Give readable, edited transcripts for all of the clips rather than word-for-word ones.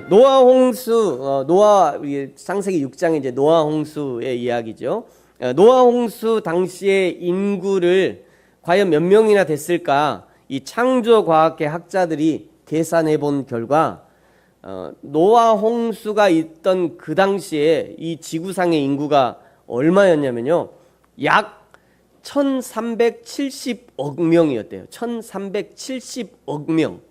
노아 홍수, 창세기 6장에 이제 노아 홍수의 이야기죠. 노아 홍수 당시의 인구를 과연 몇 명이나 됐을까? 이 창조과학계 학자들이 계산해 본 결과 노아 홍수가 있던 그 당시에 이 지구상의 인구가 얼마였냐면요, 약 1370억 명이었대요. 1370억 명.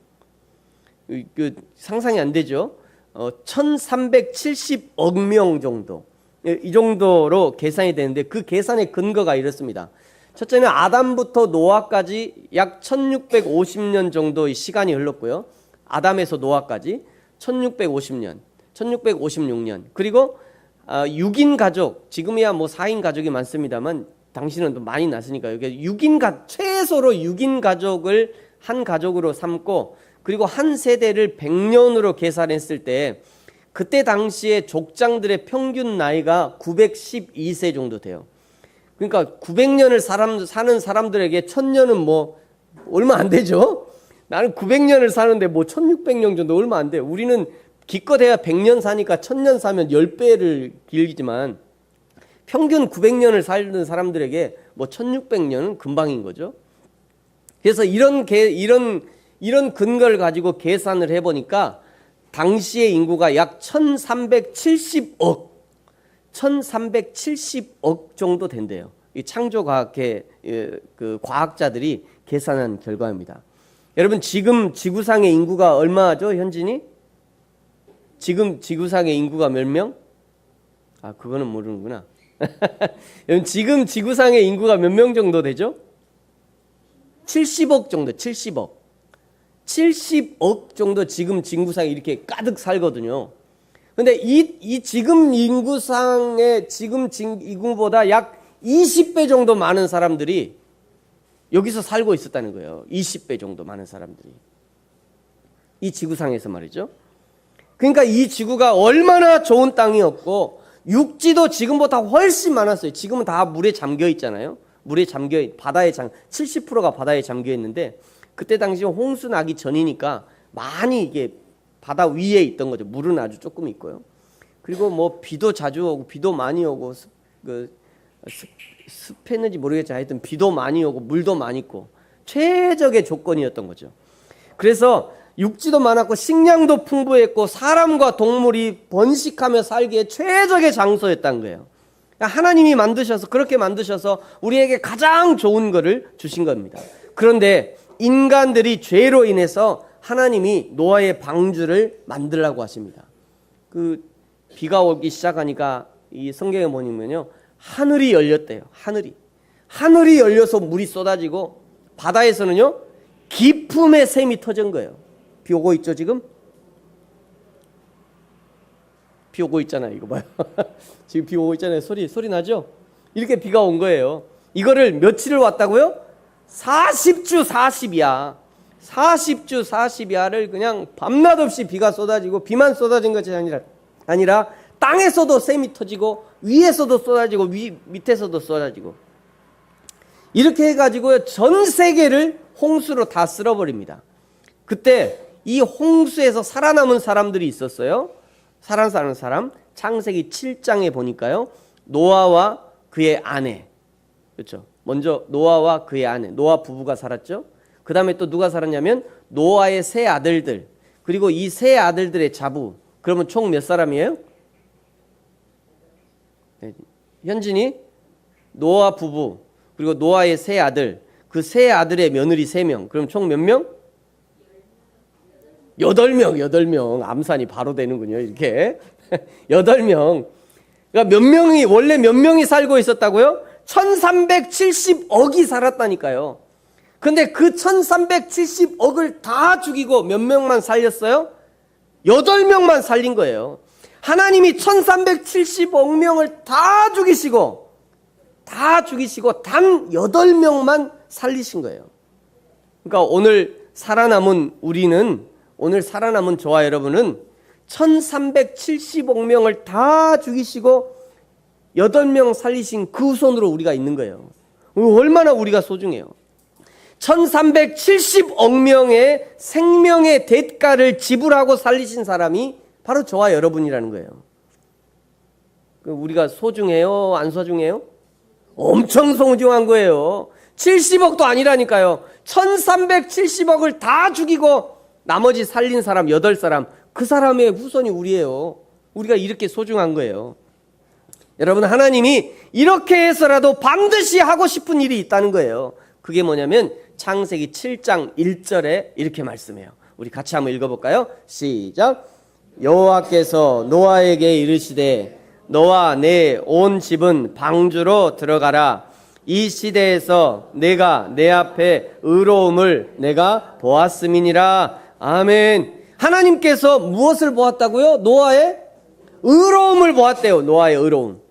상상이 안 되죠? 1370억 명 정도, 이 정도로 계산이 되는데, 그 계산의 근거가 이렇습니다. 첫째는 아담부터 노아까지 약 1650년 정도의 시간이 흘렀고요. 아담에서 노아까지 1650년, 1656년. 그리고 6인 가족, 지금이야 뭐 4인 가족이 많습니다만 당시는 또 많이 났으니까, 여기 최소로 6인 가족을 한 가족으로 삼고, 그리고 한 세대를 100년으로 계산했을 때 그때 당시에 족장들의 평균 나이가 912세 정도 돼요. 그러니까 900년을 사는 사람들에게 1000년은 뭐 얼마 안 되죠? 나는 900년을 사는데 뭐 1600년 정도 얼마 안 돼요. 우리는 기껏해야 100년 사니까 1000년 사면 10배를 길지만, 평균 900년을 살는 사람들에게 뭐 1600년은 금방인 거죠. 그래서 이런 근거를 가지고 계산을 해보니까 당시의 인구가 약 1370억 정도 된대요. 이 창조과학계 그 과학자들이 계산한 결과입니다. 여러분, 지금 지구상의 인구가 얼마죠, 현진이? 지금 지구상의 인구가 몇 명? 그거는 모르는구나. 여러분, 지금 지구상의 인구가 몇 명 정도 되죠? 70억 정도, 70억 정도 지금 지구상에 이렇게 가득 살거든요. 근데 이 지금 인구상의 지금 인구보다 약 20배 정도 많은 사람들이 여기서 살고 있었다는 거예요. 20배 정도 많은 사람들이. 이 지구상에서 말이죠. 그러니까 이 지구가 얼마나 좋은 땅이었고, 육지도 지금보다 훨씬 많았어요. 지금은 다 물에 잠겨 있잖아요. 바다에 70%가 바다에 잠겨 있는데, 그때 당시 홍수 나기 전이니까 많이 이게 바다 위에 있던 거죠. 물은 아주 조금 있고요. 그리고 뭐 비도 자주 오고, 비도 많이 오고, 습했는지 모르겠지만 하여튼 비도 많이 오고 물도 많이 있고, 최적의 조건이었던 거죠. 그래서 육지도 많았고 식량도 풍부했고 사람과 동물이 번식하며 살기에 최적의 장소였다는 거예요. 하나님이 그렇게 만드셔서 우리에게 가장 좋은 거를 주신 겁니다. 그런데 인간들이 죄로 인해서 하나님이 노아의 방주를 만들라고 하십니다. 비가 오기 시작하니까 이 성경에 보면요, 하늘이 열렸대요. 하늘이 열려서 물이 쏟아지고, 바다에서는요 깊음의 샘이 터진 거예요. 비 오고 있죠, 지금? 비 오고 있잖아요. 이거 봐요. 지금 비 오고 있잖아요. 소리 나죠? 이렇게 비가 온 거예요. 이거를 며칠을 왔다고요? 40주 40야. 40주 40야를 그냥 밤낮 없이 비가 쏟아지고, 비만 쏟아진 것이 아니라 땅에서도 샘이 터지고, 위에서도 쏟아지고, 밑에서도 쏟아지고, 이렇게 해가지고 전 세계를 홍수로 다 쓸어버립니다. 그때 이 홍수에서 살아남은 사람들이 있었어요. 살아남은 사람, 창세기 7장에 보니까요, 노아와 그의 아내, 그렇죠? 먼저 노아와 그의 아내, 노아 부부가 살았죠. 그 다음에 또 누가 살았냐면 노아의 세 아들들, 그리고 이 세 아들들의 자부. 그러면 총 몇 사람이에요? 현진이, 노아 부부, 그리고 노아의 세 아들, 그 세 아들의 며느리 3명. 그럼 총 몇 명? 8명. 암산이 바로 되는군요, 이렇게. 8명. 그러니까 원래 몇 명이 살고 있었다고요? 1370억이 살았다니까요. 근데 그 1370억을 다 죽이고 몇 명만 살렸어요? 8명만 살린 거예요. 하나님이 1370억 명을 다 죽이시고 단 8명만 살리신 거예요. 그러니까 오늘 살아남은 저와 여러분은 1370억 명을 다 죽이시고 8명 살리신 그 손으로 우리가 있는 거예요. 얼마나 우리가 소중해요. 1370억 명의 생명의 대가를 지불하고 살리신 사람이 바로 저와 여러분이라는 거예요. 우리가 소중해요? 안 소중해요? 엄청 소중한 거예요. 70억도 아니라니까요. 1370억을 다 죽이고 나머지 살린 사람 8사람, 그 사람의 후손이 우리예요. 우리가 이렇게 소중한 거예요. 여러분, 하나님이 이렇게 해서라도 반드시 하고 싶은 일이 있다는 거예요. 그게 뭐냐면 창세기 7장 1절에 이렇게 말씀해요. 우리 같이 한번 읽어볼까요? 시작. 여호와께서 노아에게 이르시되 너와 내 온 집은 방주로 들어가라. 이 시대에서 내가 내 앞에 의로움을 내가 보았음이니라. 아멘. 하나님께서 무엇을 보았다고요? 노아의 의로움을 보았대요. 노아의 의로움.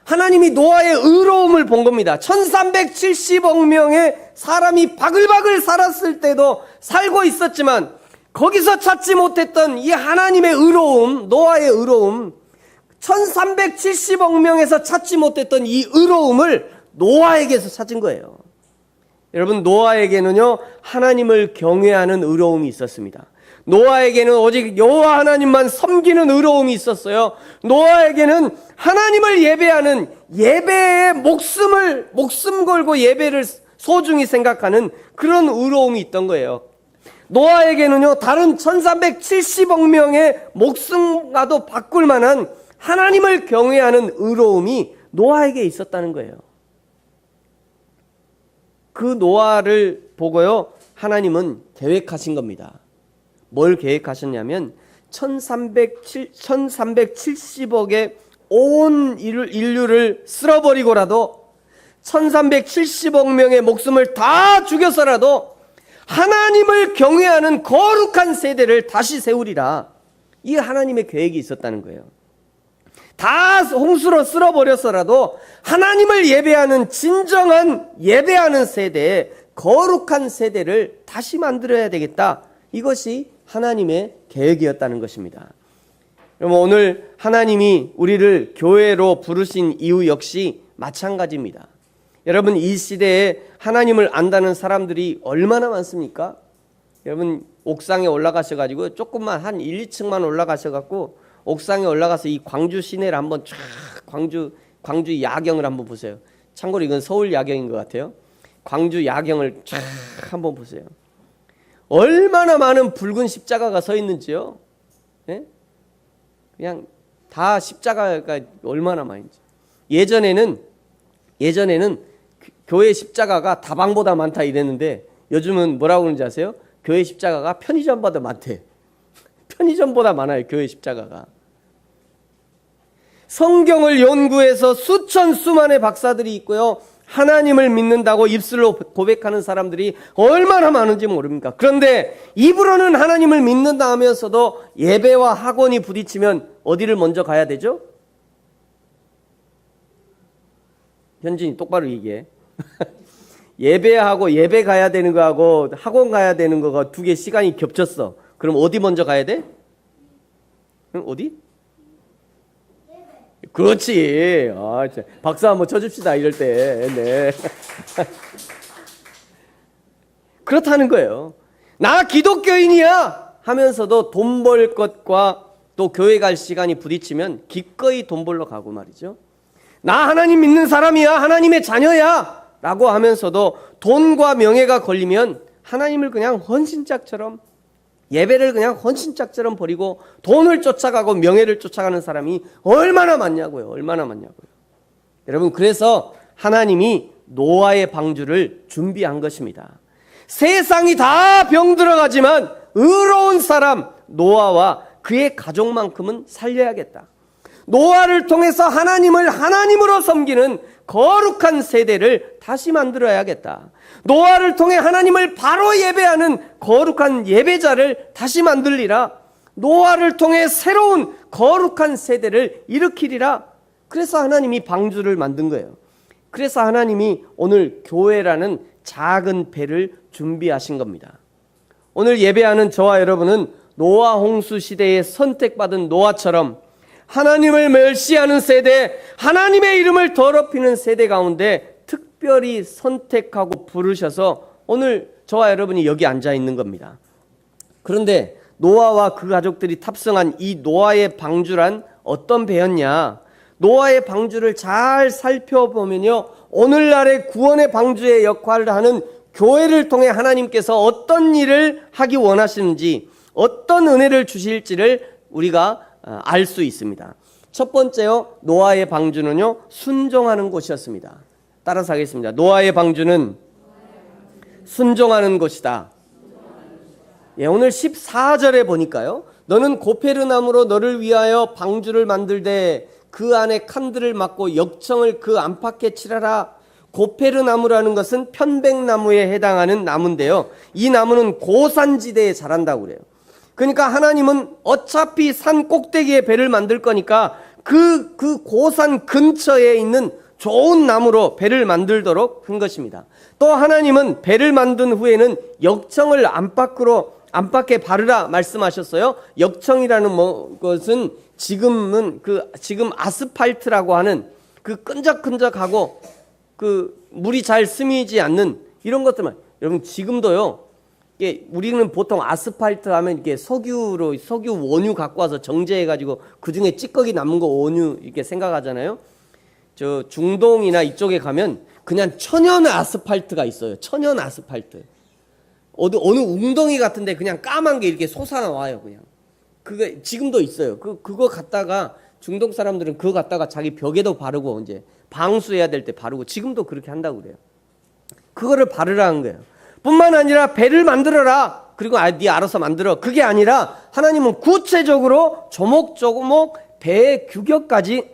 하나님이 노아의 의로움을 본 겁니다. 1370억 명의 사람이 바글바글 살았을 때도 살고 있었지만 거기서 찾지 못했던 이 하나님의 의로움, 노아의 의로움, 1370억 명에서 찾지 못했던 이 의로움을 노아에게서 찾은 거예요. 여러분, 노아에게는요, 하나님을 경외하는 의로움이 있었습니다. 노아에게는 오직 여호와 하나님만 섬기는 의로움이 있었어요. 노아에게는 하나님을 예배하는 예배에 목숨 걸고 예배를 소중히 생각하는 그런 의로움이 있던 거예요. 노아에게는요, 다른 1370억 명의 목숨과도 바꿀 만한 하나님을 경외하는 의로움이 노아에게 있었다는 거예요. 그 노아를 보고요, 하나님은 계획하신 겁니다. 뭘 계획하셨냐면 1370억의 온 인류를 쓸어버리고라도 1370억 명의 목숨을 다 죽여서라도 하나님을 경외하는 거룩한 세대를 다시 세우리라. 이 하나님의 계획이 있었다는 거예요. 다 홍수로 쓸어버려서라도 하나님을 예배하는 진정한 예배하는 세대, 거룩한 세대를 다시 만들어야 되겠다. 이것이 하나님의 계획이었다는 것입니다. 여러분, 오늘 하나님이 우리를 교회로 부르신 이유 역시 마찬가지입니다. 여러분, 이 시대에 하나님을 안다는 사람들이 얼마나 많습니까? 여러분, 옥상에 올라가셔가지고 조금만 한 1, 2층만 올라가셔갖고 옥상에 올라가서 이 광주 시내를 한번 쫙 광주 야경을 한번 보세요. 참고로 이건 서울 야경인 것 같아요. 광주 야경을 쫙 한번 보세요. 얼마나 많은 붉은 십자가가 서 있는지요. 네? 그냥 다 십자가가 얼마나 많은지. 예전에는 교회 십자가가 다방보다 많다 이랬는데 요즘은 뭐라고 그러는지 아세요? 교회 십자가가 편의점보다 많대. 편의점보다 많아요, 교회 십자가가. 성경을 연구해서 수만의 박사들이 있고요, 하나님을 믿는다고 입술로 고백하는 사람들이 얼마나 많은지 모릅니까? 그런데 입으로는 하나님을 믿는다 하면서도 예배와 학원이 부딪히면 어디를 먼저 가야 되죠? 현진이 똑바로 얘기해. 예배하고 예배 가야 되는 거하고 학원 가야 되는 거가 두 개 시간이 겹쳤어. 그럼 어디 먼저 가야 돼? 어디? 그렇지. 박수 한번 쳐줍시다, 이럴 때. 네. 그렇다는 거예요. 나 기독교인이야 하면서도 돈 벌 것과 또 교회 갈 시간이 부딪히면 기꺼이 돈 벌러 가고 말이죠. 나 하나님 믿는 사람이야, 하나님의 자녀야 라고 하면서도 돈과 명예가 걸리면 하나님을 그냥 헌신짝처럼, 예배를 그냥 헌신짝처럼 버리고 돈을 쫓아가고 명예를 쫓아가는 사람이 얼마나 많냐고요. 얼마나 많냐고요. 여러분, 그래서 하나님이 노아의 방주를 준비한 것입니다. 세상이 다 병들어가지만 의로운 사람 노아와 그의 가족만큼은 살려야겠다. 노아를 통해서 하나님을 하나님으로 섬기는 거룩한 세대를 다시 만들어야겠다. 노아를 통해 하나님을 바로 예배하는 거룩한 예배자를 다시 만들리라. 노아를 통해 새로운 거룩한 세대를 일으키리라. 그래서 하나님이 방주를 만든 거예요. 그래서 하나님이 오늘 교회라는 작은 배를 준비하신 겁니다. 오늘 예배하는 저와 여러분은 노아 홍수 시대에 선택받은 노아처럼 하나님을 멸시하는 세대, 하나님의 이름을 더럽히는 세대 가운데 특별히 선택하고 부르셔서 오늘 저와 여러분이 여기 앉아 있는 겁니다. 그런데 노아와 그 가족들이 탑승한 이 노아의 방주란 어떤 배였냐? 노아의 방주를 잘 살펴보면요, 오늘날의 구원의 방주의 역할을 하는 교회를 통해 하나님께서 어떤 일을 하기 원하시는지, 어떤 은혜를 주실지를 우리가 알 수 있습니다. 첫 번째요, 노아의 방주는요, 순종하는 곳이었습니다. 따라서 하겠습니다. 노아의 방주는 순종하는 곳이다. 예, 오늘 14절에 보니까요, 너는 고페르나무로 너를 위하여 방주를 만들되 그 안에 칸들을 막고 역청을 그 안팎에 칠하라. 고페르나무라는 것은 편백나무에 해당하는 나무인데요, 이 나무는 고산지대에 자란다고 그래요. 그러니까 하나님은 어차피 산 꼭대기에 배를 만들 거니까 그 고산 근처에 있는 좋은 나무로 배를 만들도록 한 것입니다. 또 하나님은 배를 만든 후에는 역청을 안팎에 바르라 말씀하셨어요. 역청이라는 것은 지금 아스팔트라고 하는 그 끈적끈적하고 그 물이 잘 스미지 않는 이런 것들만. 여러분, 지금도요, 우리는 보통 아스팔트 하면 이렇게 석유 원유 갖고 와서 정제해가지고 그 중에 찌꺼기 남은 거 원유 이렇게 생각하잖아요. 저 중동이나 이쪽에 가면 그냥 천연 아스팔트가 있어요. 천연 아스팔트. 어느 웅덩이 같은데 그냥 까만 게 이렇게 솟아나와요, 그냥. 그게 지금도 있어요. 그거 갖다가 중동 사람들은 그거 갖다가 자기 벽에도 바르고 이제 방수해야 될 때 바르고 지금도 그렇게 한다고 그래요. 그거를 바르라는 거예요. 뿐만 아니라 배를 만들어라. 그리고 네 알아서 만들어. 그게 아니라 하나님은 구체적으로 조목조목 배의 규격까지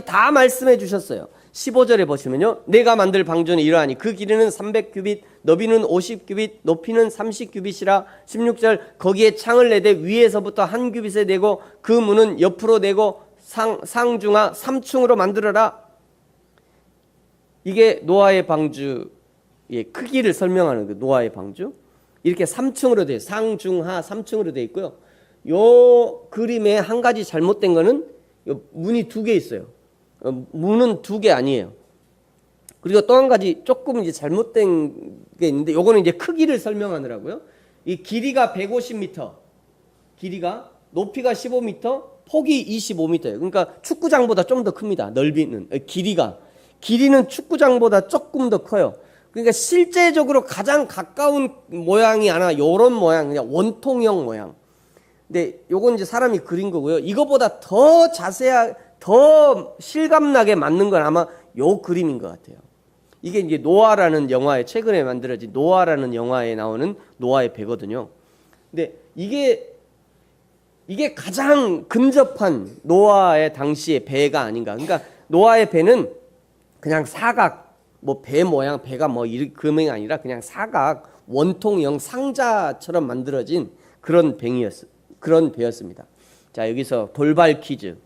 다 말씀해 주셨어요. 15절에 보시면요, 내가 만들 방주는 이러하니 그 길이는 300규빗, 너비는 50규빗, 높이는 30규빗이라. 16절, 거기에 창을 내되 위에서부터 한 규빗에 내고 그 문은 옆으로 내고 상중하 3층으로 만들어라. 이게 노아의 방주의 크기를 설명하는 거예요. 노아의 방주 이렇게 3층으로 돼요. 상중하 3층으로 되어 있고요. 요 그림에 한 가지 잘못된 거는 문이 2개 있어요. 문은 2개 아니에요. 그리고 또 한 가지 조금 이제 잘못된 게 있는데, 요거는 이제 크기를 설명하느라고요. 이 길이가 150m, 길이가, 높이가 15m, 폭이 25m예요. 그러니까 축구장보다 좀 더 큽니다. 넓이는, 길이는 축구장보다 조금 더 커요. 그러니까 실제적으로 가장 가까운 모양이 하나 요런 모양, 그냥 원통형 모양. 근데 요건 이제 사람이 그린 거고요. 이거보다 더 자세하게, 더 실감나게 맞는 건 아마 요 그림인 것 같아요. 이게 이제 노아라는 영화에, 최근에 만들어진 노아라는 영화에 나오는 노아의 배거든요. 근데 이게 가장 근접한 노아의 당시의 배가 아닌가. 그러니까 노아의 배는 그냥 사각, 뭐 배 모양, 배가 뭐 그 모양이 아니라 그냥 사각, 원통형 상자처럼 만들어진 그런 배였습니다. 자, 여기서 돌발 퀴즈.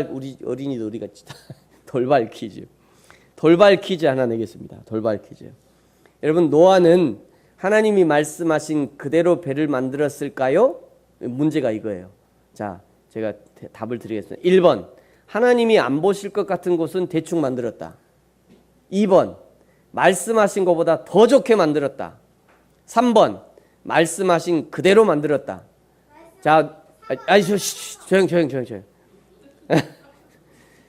우리 어린이도 우리가 돌발 퀴즈 하나 내겠습니다. 돌발 퀴즈. 여러분, 노아는 하나님이 말씀하신 그대로 배를 만들었을까요? 문제가 이거예요. 자, 제가 답을 드리겠습니다. 1번, 하나님이 안 보실 것 같은 곳은 대충 만들었다. 2번, 말씀하신 것보다 더 좋게 만들었다. 3번, 말씀하신 그대로 만들었다. 자, 조용.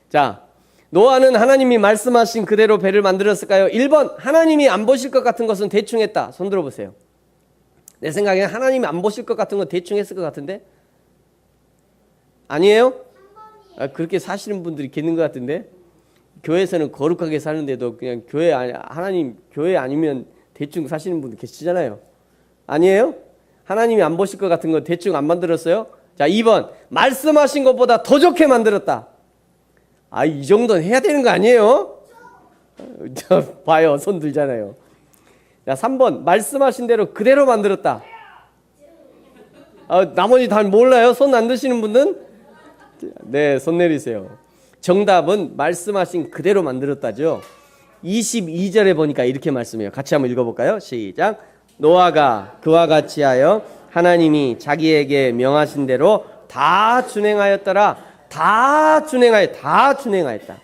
자, 노아는 하나님이 말씀하신 그대로 배를 만들었을까요? 1번, 하나님이 안 보실 것 같은 것은 대충 했다. 손 들어보세요. 내 생각에는 하나님이 안 보실 것 같은 건 대충 했을 것 같은데? 아니에요? 그렇게 사시는 분들이 계신 것 같은데? 교회에서는 거룩하게 사는데도 그냥 하나님 교회 아니면 대충 사시는 분들 계시잖아요. 아니에요? 하나님이 안 보실 것 같은 건 대충 안 만들었어요? 자, 2번, 말씀하신 것보다 더 좋게 만들었다. 이 정도는 해야 되는 거 아니에요? 봐요, 손 들잖아요. 자, 3번, 말씀하신 대로 그대로 만들었다. 나머지 다 몰라요? 손 안 드시는 분은? 네, 손 내리세요. 정답은 말씀하신 그대로 만들었다죠. 22절에 보니까 이렇게 말씀해요. 같이 한번 읽어볼까요? 시작. 노아가 그와 같이 하여 하나님이 자기에게 명하신 대로 다 준행하였더라. 다 준행하였다.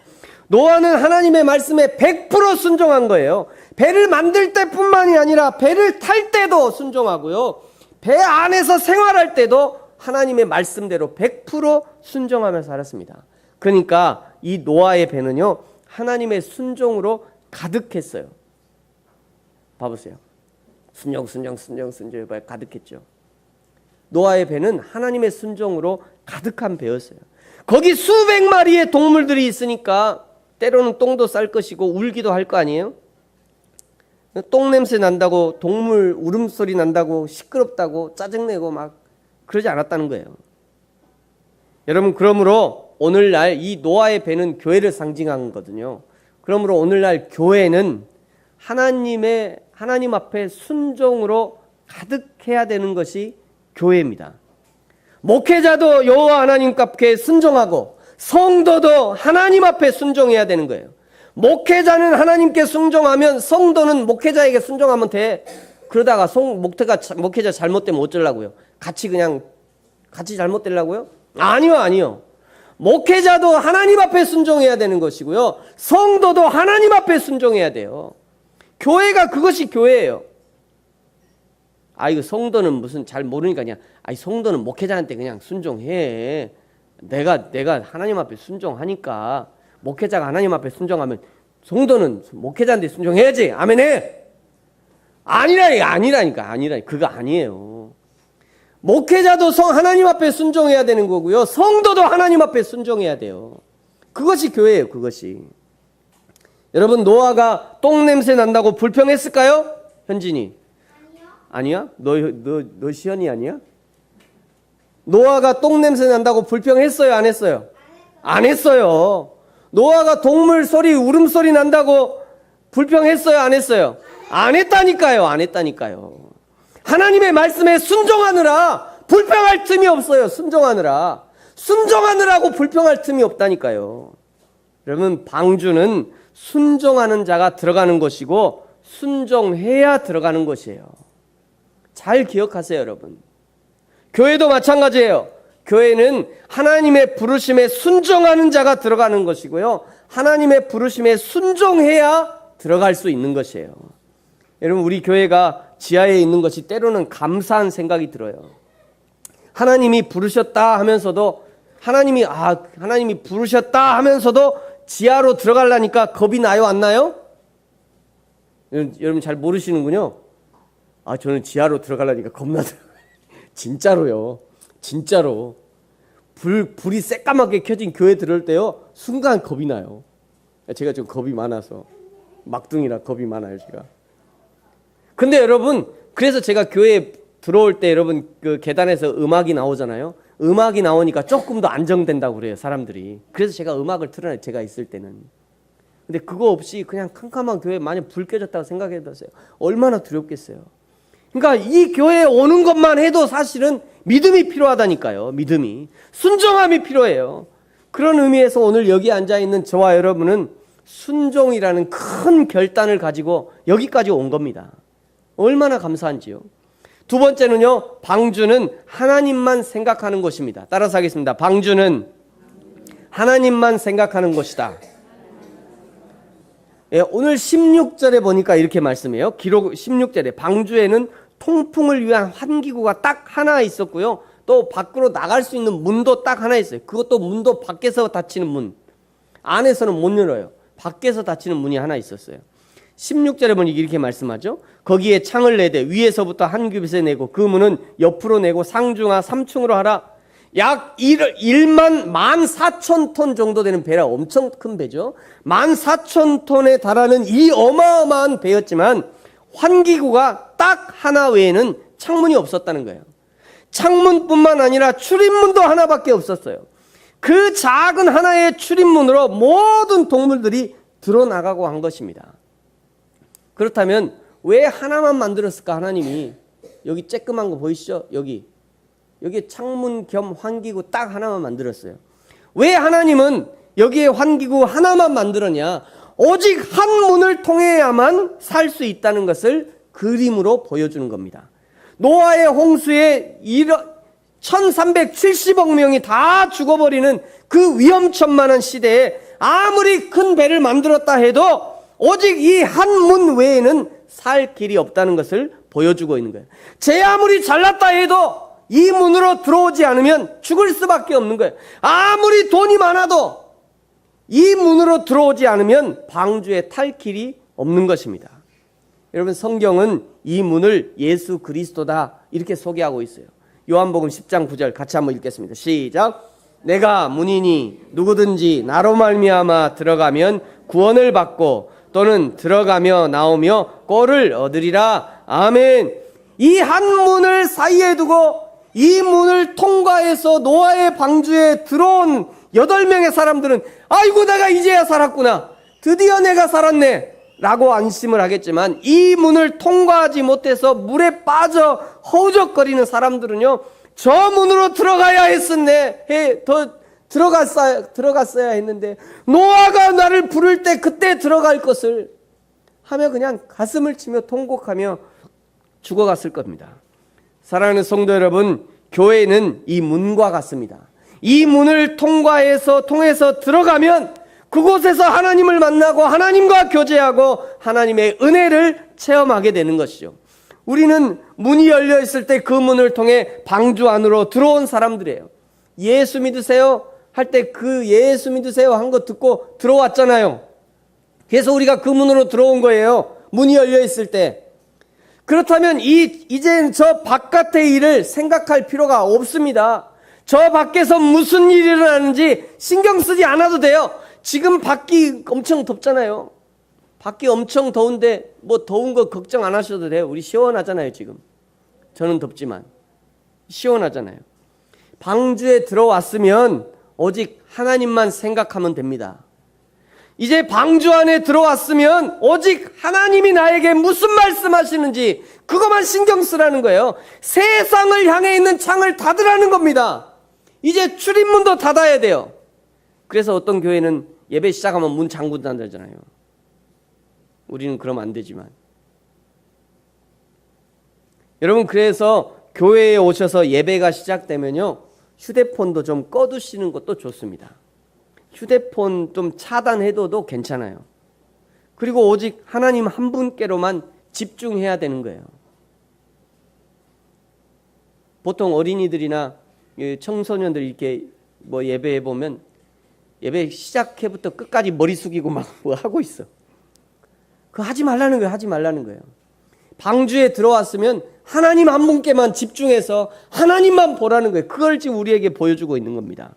노아는 하나님의 말씀에 100% 순종한 거예요. 배를 만들 때뿐만이 아니라 배를 탈 때도 순종하고요. 배 안에서 생활할 때도 하나님의 말씀대로 100% 순종하며 살았습니다. 그러니까 이 노아의 배는요, 하나님의 순종으로 가득했어요. 봐보세요. 순종 가득했죠. 노아의 배는 하나님의 순종으로 가득한 배였어요. 거기 수백 마리의 동물들이 있으니까 때로는 똥도 쌀 것이고 울기도 할 거 아니에요? 똥 냄새 난다고, 동물 울음소리 난다고, 시끄럽다고 짜증내고 막 그러지 않았다는 거예요. 여러분, 그러므로 오늘날 이 노아의 배는 교회를 상징하는 거거든요. 그러므로 오늘날 교회는 하나님 앞에 순종으로 가득해야 되는 것이 교회입니다. 목회자도 여호와 하나님 앞에 순종하고 성도도 하나님 앞에 순종해야 되는 거예요. 목회자는 하나님께 순종하면 성도는 목회자에게 순종하면 돼. 그러다가 목회자 잘못되면 어쩌려고요? 같이 잘못되려고요? 아니요. 목회자도 하나님 앞에 순종해야 되는 것이고요. 성도도 하나님 앞에 순종해야 돼요. 교회가 그것이 교회예요. 이거 성도는 무슨 잘 모르니까 그냥, 성도는 목회자한테 그냥 순종해. 내가 하나님 앞에 순종하니까, 목회자가 하나님 앞에 순종하면 성도는 목회자한테 순종해야지. 아멘해. 아니라니까. 그거 아니에요. 목회자도 하나님 앞에 순종해야 되는 거고요. 성도도 하나님 앞에 순종해야 돼요. 그것이 교회예요, 그것이. 여러분, 노아가 똥 냄새 난다고 불평했을까요? 현진이. 아니야? 너 시연이 아니야? 노아가 똥 냄새 난다고 불평했어요, 안 했어요? 안 했어요. 노아가 동물 소리, 울음소리 난다고 불평했어요, 안 했어요? 안 했다니까요. 하나님의 말씀에 순종하느라 불평할 틈이 없어요. 순종하느라고 불평할 틈이 없다니까요. 여러분, 방주는 순종하는 자가 들어가는 것이고 순종해야 들어가는 것이에요. 잘 기억하세요, 여러분. 교회도 마찬가지예요. 교회는 하나님의 부르심에 순종하는 자가 들어가는 것이고요. 하나님의 부르심에 순종해야 들어갈 수 있는 것이에요. 여러분, 우리 교회가 지하에 있는 것이 때로는 감사한 생각이 들어요. 하나님이 부르셨다 하면서도 하나님이 부르셨다 하면서도 지하로 들어가려니까 겁이 나요, 안 나요? 여러분 잘 모르시는군요. 저는 지하로 들어가려니까 겁나더라고요. 진짜로요. 진짜로. 불이 새까맣게 켜진 교회 들어올 때요, 순간 겁이 나요. 제가 좀 겁이 많아서. 막둥이라 겁이 많아요, 제가. 근데 여러분, 그래서 제가 교회에 들어올 때 여러분 그 계단에서 음악이 나오잖아요. 음악이 나오니까 조금 더 안정된다고 그래요, 사람들이. 그래서 제가 음악을 틀어놔요, 제가 있을 때는. 근데 그거 없이 그냥 캄캄한 교회에 만약 불 켜졌다고 생각해보세요. 얼마나 두렵겠어요. 그러니까 이 교회에 오는 것만 해도 사실은 믿음이 필요하다니까요. 믿음이. 순종함이 필요해요. 그런 의미에서 오늘 여기 앉아있는 저와 여러분은 순종이라는 큰 결단을 가지고 여기까지 온 겁니다. 얼마나 감사한지요. 두 번째는요, 방주는 하나님만 생각하는 것입니다. 따라서 하겠습니다. 방주는 하나님만 생각하는 것이다. 오늘 16절에 보니까 이렇게 말씀해요. 기록 16절에 방주에는 통풍을 위한 환기구가 딱 하나 있었고요. 또 밖으로 나갈 수 있는 문도 딱 하나 있어요. 그것도 문도 밖에서 닫히는 문. 안에서는 못 열어요. 밖에서 닫히는 문이 하나 있었어요. 16절에 보니 이렇게 말씀하죠. 거기에 창을 내되 위에서부터 한 규빗에 내고 그 문은 옆으로 내고 상중하 3층으로 하라. 약 14,000톤 정도 되는 배라 엄청 큰 배죠. 14,000톤에 달하는 이 어마어마한 배였지만 환기구가 딱 하나 외에는 창문이 없었다는 거예요. 창문뿐만 아니라 출입문도 하나밖에 없었어요. 그 작은 하나의 출입문으로 모든 동물들이 들어나가고 한 것입니다. 그렇다면 왜 하나만 만들었을까, 하나님이? 여기 쬐끄만 거 보이시죠? 여기 창문 겸 환기구 딱 하나만 만들었어요. 왜 하나님은 여기에 환기구 하나만 만들었냐? 오직 한 문을 통해야만 살 수 있다는 것을 그림으로 보여주는 겁니다. 노아의 홍수에 1370억 명이 다 죽어버리는 그 위험천만한 시대에 아무리 큰 배를 만들었다 해도 오직 이 한 문 외에는 살 길이 없다는 것을 보여주고 있는 거예요. 쟤 아무리 잘났다 해도 이 문으로 들어오지 않으면 죽을 수밖에 없는 거예요. 아무리 돈이 많아도 이 문으로 들어오지 않으면 방주에 탈 길이 없는 것입니다. 여러분, 성경은 이 문을 예수 그리스도다 이렇게 소개하고 있어요. 요한복음 10장 9절 같이 한번 읽겠습니다. 시작. 내가 문이니 누구든지 나로 말미암아 들어가면 구원을 받고 또는 들어가며 나오며 꼴을 얻으리라. 아멘. 이 한 문을 사이에 두고 이 문을 통과해서 노아의 방주에 들어온 8명의 사람들은 아이고 내가 이제야 살았구나, 드디어 내가 살았네 라고 안심을 하겠지만, 이 문을 통과하지 못해서 물에 빠져 허우적거리는 사람들은요, 저 문으로 들어가야 했었네, 더 들어갔어야 했는데 노아가 나를 부를 때 그때 들어갈 것을 하며 그냥 가슴을 치며 통곡하며 죽어갔을 겁니다. 사랑하는 성도 여러분, 교회는 이 문과 같습니다. 이 문을 통해서 들어가면 그곳에서 하나님을 만나고 하나님과 교제하고 하나님의 은혜를 체험하게 되는 것이죠. 우리는 문이 열려 있을 때 그 문을 통해 방주 안으로 들어온 사람들이에요. 예수 믿으세요 할 때 그 예수 믿으세요 한 거 듣고 들어왔잖아요. 그래서 우리가 그 문으로 들어온 거예요. 문이 열려 있을 때. 그렇다면 이제는 저 바깥의 일을 생각할 필요가 없습니다. 저 밖에서 무슨 일이 일어나는지 신경 쓰지 않아도 돼요. 지금 밖이 엄청 덥잖아요. 밖이 엄청 더운데 뭐 더운 거 걱정 안 하셔도 돼요. 우리 시원하잖아요. 지금 저는 덥지만 시원하잖아요. 방주에 들어왔으면 오직 하나님만 생각하면 됩니다. 이제 방주 안에 들어왔으면 오직 하나님이 나에게 무슨 말씀하시는지 그것만 신경 쓰라는 거예요. 세상을 향해 있는 창을 닫으라는 겁니다. 이제 출입문도 닫아야 돼요. 그래서 어떤 교회는 예배 시작하면 문 잠그고 닫잖아요. 우리는 그러면 안 되지만. 여러분, 그래서 교회에 오셔서 예배가 시작되면요, 휴대폰도 좀 꺼두시는 것도 좋습니다. 휴대폰 좀 차단해둬도 괜찮아요. 그리고 오직 하나님 한 분께로만 집중해야 되는 거예요. 보통 어린이들이나 청소년들이 이렇게 뭐 예배해 보면 예배 시작해부터 끝까지 머리 숙이고 막 뭐 하고 있어. 그거 하지 말라는 거예요. 하지 말라는 거예요. 방주에 들어왔으면 하나님 한 분께만 집중해서 하나님만 보라는 거예요. 그걸 지금 우리에게 보여주고 있는 겁니다.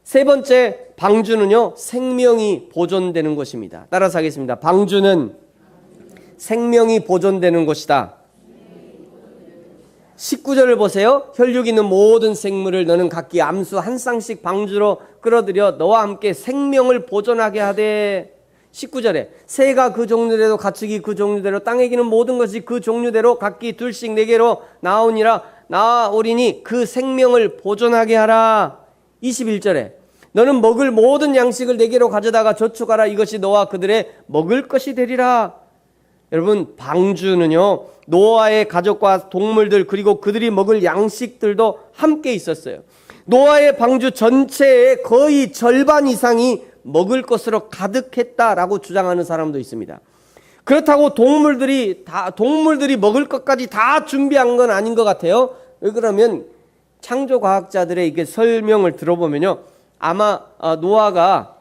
세 번째, 방주는요, 생명이 보존되는 곳입니다. 따라서 하겠습니다. 방주는 생명이 보존되는 곳이다. 19절을 보세요. 혈육 있는 모든 생물을 너는 각기 암수 한 쌍씩 방주로 끌어들여 너와 함께 생명을 보존하게 하되. 19절에 새가 그 종류대로 가축이 그 종류대로 땅에 기는 모든 것이 그 종류대로 각기 둘씩 네 개로 나오리니 그 생명을 보존하게 하라. 21절에 너는 먹을 모든 양식을 네 개로 가져다가 저축하라. 이것이 너와 그들의 먹을 것이 되리라. 여러분, 방주는요, 노아의 가족과 동물들 그리고 그들이 먹을 양식들도 함께 있었어요. 노아의 방주 전체의 거의 절반 이상이 먹을 것으로 가득했다라고 주장하는 사람도 있습니다. 그렇다고 동물들이 먹을 것까지 다 준비한 건 아닌 것 같아요. 왜 그러면 창조과학자들의 이게 설명을 들어보면요, 아마 노아가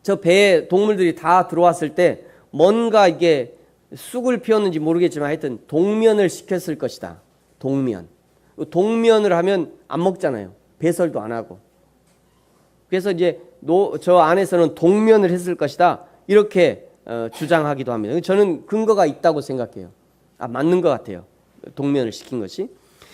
저 배에 동물들이 다 들어왔을 때 뭔가 이게 쑥을 피웠는지 모르겠지만 하여튼 동면을 시켰을 것이다. 동면을 하면 안 먹잖아요. 배설도 안 하고. 그래서 이제 저 안에서는 동면을 했을 것이다. 이렇게 주장하기도 합니다. 저는 근거가 있다고 생각해요. 맞는 것 같아요. 동면을 시킨 것이.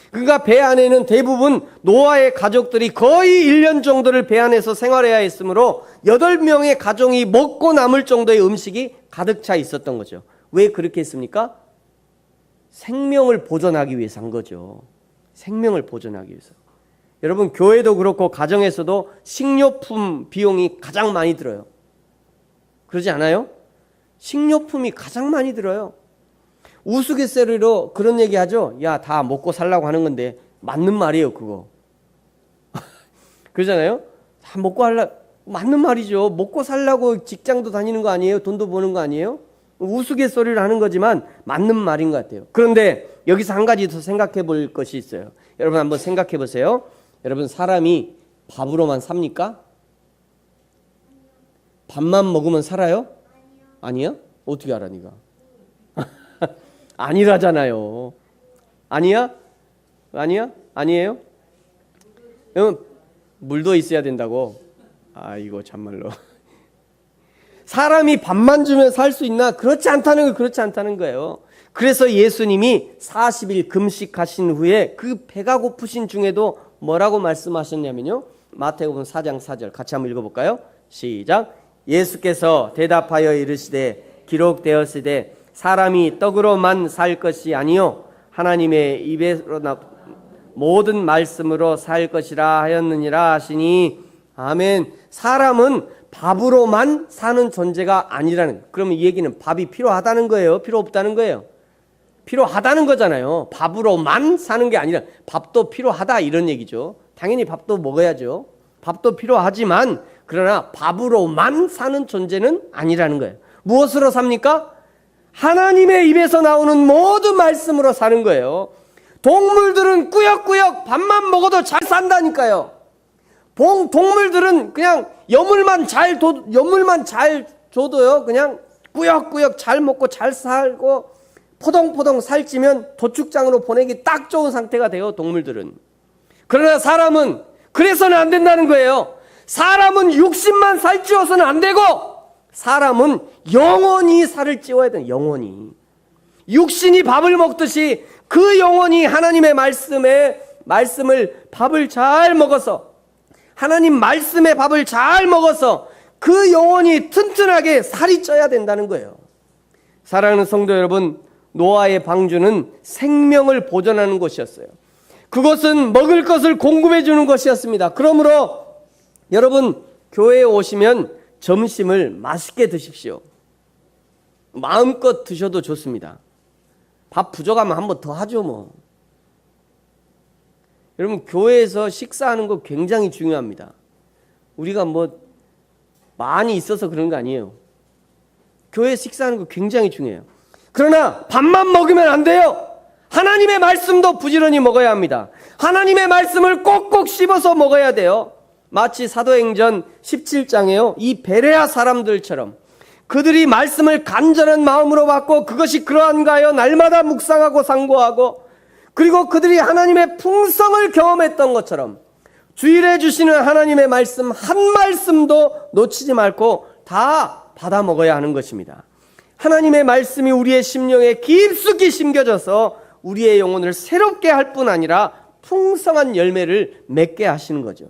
그러니까 배 안에는 대부분 노아의 가족들이 거의 1년 정도를 배 안에서 생활해야 했으므로 8명의 가정이 먹고 남을 정도의 음식이 가득 차 있었던 거죠. 왜 그렇게 했습니까? 생명을 보존하기 위해서 한 거죠. 생명을 보존하기 위해서. 여러분, 교회도 그렇고 가정에서도 식료품 비용이 가장 많이 들어요. 그러지 않아요? 식료품이 가장 많이 들어요. 우스갯소리로 그런 얘기 하죠. 야, 다 먹고 살라고 하는 건데 맞는 말이에요, 그거. 그러잖아요. 다 먹고 맞는 말이죠. 먹고 살려고 직장도 다니는 거 아니에요? 돈도 버는 거 아니에요? 우스갯소리를 하는 거지만 맞는 말인 것 같아요. 그런데 여기서 한 가지 더 생각해 볼 것이 있어요. 여러분 한번 생각해 보세요. 여러분, 사람이 밥으로만 삽니까? 밥만 먹으면 살아요? 아니요. 어떻게 알아 네가? 아니라잖아요. 아니야? 아니야? 아니에요? 물도 있어야 된다고? 이거 참말로. 사람이 밥만 주면 살 수 있나? 그렇지 않다는 거예요. 그래서 예수님이 40일 금식하신 후에 그 배가 고프신 중에도 뭐라고 말씀하셨냐면요. 마태복음 4장 4절 같이 한번 읽어볼까요? 시작. 예수께서 대답하여 이르시되 기록되었으되 사람이 떡으로만 살 것이 아니요 하나님의 입에서 모든 말씀으로 살 것이라 하였느니라 하시니 아멘. 사람은 밥으로만 사는 존재가 아니라는, 그러면 이 얘기는 밥이 필요하다는 거예요? 필요 없다는 거예요? 필요하다는 거잖아요. 밥으로만 사는 게 아니라 밥도 필요하다 이런 얘기죠. 당연히 밥도 먹어야죠. 밥도 필요하지만 그러나 밥으로만 사는 존재는 아니라는 거예요. 무엇으로 삽니까? 하나님의 입에서 나오는 모든 말씀으로 사는 거예요. 동물들은 꾸역꾸역 밥만 먹어도 잘 산다니까요. 동물들은 그냥 여물만 잘 줘도요, 그냥 꾸역꾸역 잘 먹고 잘 살고 포동포동 살찌면 도축장으로 보내기 딱 좋은 상태가 돼요, 동물들은. 그러나 사람은 그래서는 안 된다는 거예요. 사람은 육신만 살찌워서는 안 되고 사람은 영원히 살을 찌워야 돼요. 영원히. 육신이 밥을 먹듯이 그 영혼이 하나님의 말씀을 밥을 잘 먹어서, 하나님 말씀의 밥을 잘 먹어서 그 영혼이 튼튼하게 살이 쪄야 된다는 거예요. 사랑하는 성도 여러분, 노아의 방주는 생명을 보존하는 곳이었어요. 그것은 먹을 것을 공급해 주는 것이었습니다. 그러므로 여러분, 교회에 오시면 점심을 맛있게 드십시오. 마음껏 드셔도 좋습니다. 밥 부족하면 한 번 더 하죠 뭐. 여러분, 교회에서 식사하는 거 굉장히 중요합니다. 우리가 뭐 많이 있어서 그런 거 아니에요. 교회 식사하는 거 굉장히 중요해요. 그러나 밥만 먹으면 안 돼요. 하나님의 말씀도 부지런히 먹어야 합니다. 하나님의 말씀을 꼭꼭 씹어서 먹어야 돼요. 마치 사도행전 17장에요. 이 베레아 사람들처럼 그들이 말씀을 간절한 마음으로 받고 그것이 그러한가 하여 날마다 묵상하고 상고하고, 그리고 그들이 하나님의 풍성을 경험했던 것처럼 주일에 주시는 하나님의 말씀 한 말씀도 놓치지 말고 다 받아 먹어야 하는 것입니다. 하나님의 말씀이 우리의 심령에 깊숙이 심겨져서 우리의 영혼을 새롭게 할 뿐 아니라 풍성한 열매를 맺게 하시는 거죠.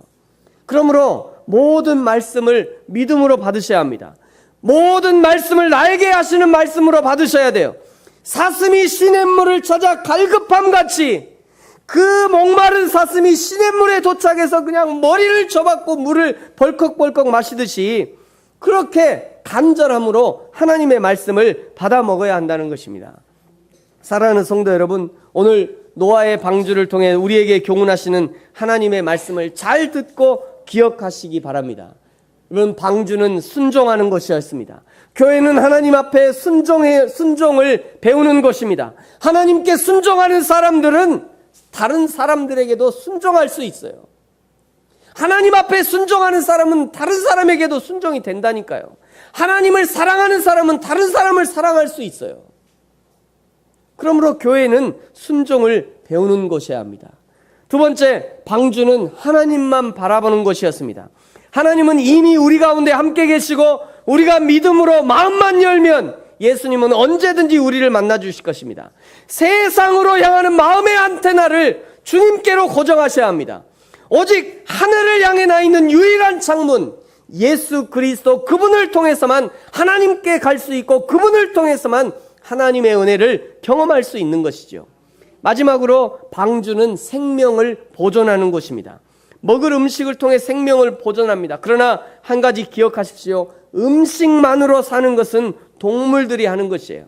그러므로 모든 말씀을 믿음으로 받으셔야 합니다. 모든 말씀을 나에게 하시는 말씀으로 받으셔야 돼요. 사슴이 시냇물을 찾아 갈급함같이 그 목마른 사슴이 시냇물에 도착해서 그냥 머리를 쳐박고 물을 벌컥벌컥 마시듯이 그렇게 간절함으로 하나님의 말씀을 받아 먹어야 한다는 것입니다. 사랑하는 성도 여러분, 오늘 노아의 방주를 통해 우리에게 교훈하시는 하나님의 말씀을 잘 듣고 기억하시기 바랍니다. 여러분, 방주는 순종하는 것이었습니다. 교회는 하나님 앞에 순종을 배우는 것입니다. 하나님께 순종하는 사람들은 다른 사람들에게도 순종할 수 있어요. 하나님 앞에 순종하는 사람은 다른 사람에게도 순종이 된다니까요. 하나님을 사랑하는 사람은 다른 사람을 사랑할 수 있어요. 그러므로 교회는 순종을 배우는 것이어야 합니다. 두 번째, 방주는 하나님만 바라보는 것이었습니다. 하나님은 이미 우리 가운데 함께 계시고 우리가 믿음으로 마음만 열면 예수님은 언제든지 우리를 만나 주실 것입니다. 세상으로 향하는 마음의 안테나를 주님께로 고정하셔야 합니다. 오직 하늘을 향해 나 있는 유일한 창문, 예수 그리스도, 그분을 통해서만 하나님께 갈 수 있고 그분을 통해서만 하나님의 은혜를 경험할 수 있는 것이죠. 마지막으로 방주는 생명을 보존하는 곳입니다. 먹을 음식을 통해 생명을 보존합니다. 그러나 한 가지 기억하십시오. 음식만으로 사는 것은 동물들이 하는 것이에요.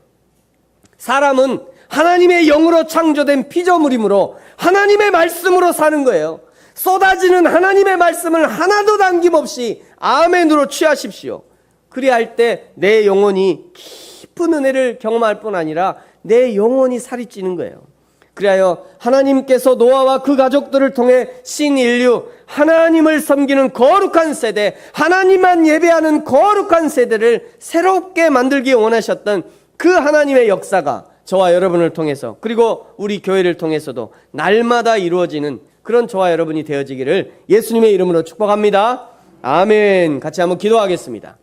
사람은 하나님의 영으로 창조된 피조물이므로 하나님의 말씀으로 사는 거예요. 쏟아지는 하나님의 말씀을 하나도 남김없이 아멘으로 취하십시오. 그리할 때 내 영혼이 깊은 은혜를 경험할 뿐 아니라 내 영혼이 살이 찌는 거예요. 그리하여 하나님께서 노아와 그 가족들을 통해 신인류, 하나님을 섬기는 거룩한 세대, 하나님만 예배하는 거룩한 세대를 새롭게 만들기 원하셨던 그 하나님의 역사가 저와 여러분을 통해서, 그리고 우리 교회를 통해서도 날마다 이루어지는 그런 저와 여러분이 되어지기를 예수님의 이름으로 축복합니다. 아멘. 같이 한번 기도하겠습니다.